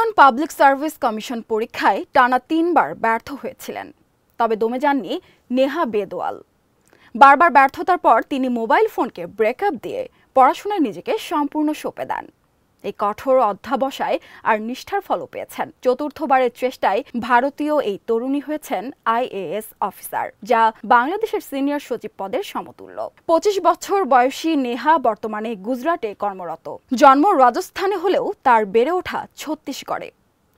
Pakistan public service commission পরীক্ষায় টানা ৩ বার ব্যর্থ হয়েছিলেন। তবে দমে যাননি নেহা বেদওয়াল। বারবার ব্যর্থতার পর তিনি মোবাইল ফোনকে ব্রেকআপ দিয়ে পড়াশোনায় নিজেকে সম্পূর্ণ সঁপে দেন। এই কঠোর অধ্যাবসায় আর নিষ্ঠার ফলও পেয়েছেন। চতুর্থবারের চেষ্টায় ভারতীয় এই তরুণী হয়েছেন IAS অফিসার, যা বাংলাদেশের সিনিয়র সচিব পদের সমতুল্য। ২৫ বছর বয়সী নেহা বর্তমানে গুজরাটে কর্মরত। জন্ম রাজস্থানে হলেও তার বেড়ে ওঠা ছত্তিশগড়ে।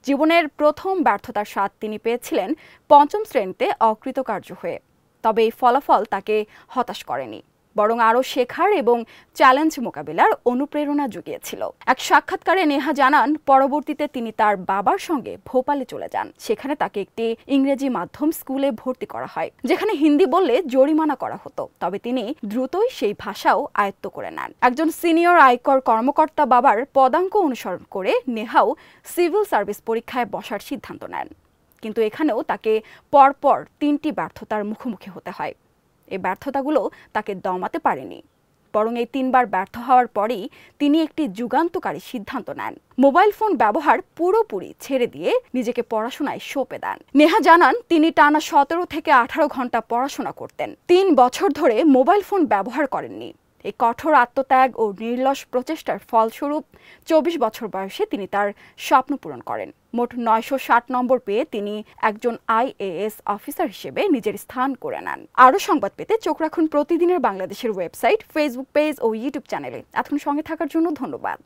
জীবনের প্রথম ব্যর্থতার স্বাদ তিনি পেয়েছিলেন ৫ম শ্রেণীতে অকৃতকার্য হয়ে। তবে এই ফলাফল তাকে হতাশ করেনি, বরং আরও শেখার এবং চ্যালেঞ্জ মোকাবিলার অনুপ্রেরণা জুগিয়েছিল। এক সাক্ষাৎকারে নেহা জানান, পরবর্তীতে তিনি তার বাবার সঙ্গে ভোপালে চলে যান। সেখানে তাকে একটি ইংরেজি মাধ্যম স্কুলে ভর্তি করা হয়, যেখানে হিন্দি বললে জরিমানা করা হতো। তবে তিনি দ্রুতই সেই ভাষাও আয়ত্ত করে নেন। একজন সিনিয়র আয়কর কর্মকর্তা বাবার পদাঙ্ক অনুসরণ করে নেহাও সিভিল সার্ভিস পরীক্ষায় বসার সিদ্ধান্ত নেন। কিন্তু এখানেও তাকে পরপর ৩টি ব্যর্থতার মুখোমুখি হতে হয়। এই ব্যর্থতাগুলো তাকে দমাতে পারেনি, বরং এই ৩ বার ব্যর্থ হওয়ার পরেই তিনি একটি যুগান্তকারী সিদ্ধান্ত নেন। মোবাইল ফোন ব্যবহার পুরোপুরি ছেড়ে দিয়ে নিজেকে পড়াশোনায় সঁপে দেন। নেহা জানান, তিনি টানা ১৭ থেকে ১৮ ঘন্টা পড়াশোনা করতেন। ৩ বছর ধরে মোবাইল ফোন ব্যবহার করেননি। এই কঠোর আত্মত্যাগ ও নির্লস প্রচেষ্টার ফলস্বরূপ ২৪ বছর বয়সে তিনি তার স্বপ্ন পূরণ করেন। মোট ৯৬০ নম্বর পেয়ে তিনি একজন IAS অফিসার হিসেবে নিজের স্থান করে নেন। আরও সংবাদ পেতে চোখ রাখুন প্রতিদিনের বাংলাদেশের ওয়েবসাইট, ফেসবুক পেজ ও ইউটিউব চ্যানেলে। এতক্ষণ সঙ্গে থাকার জন্য ধন্যবাদ।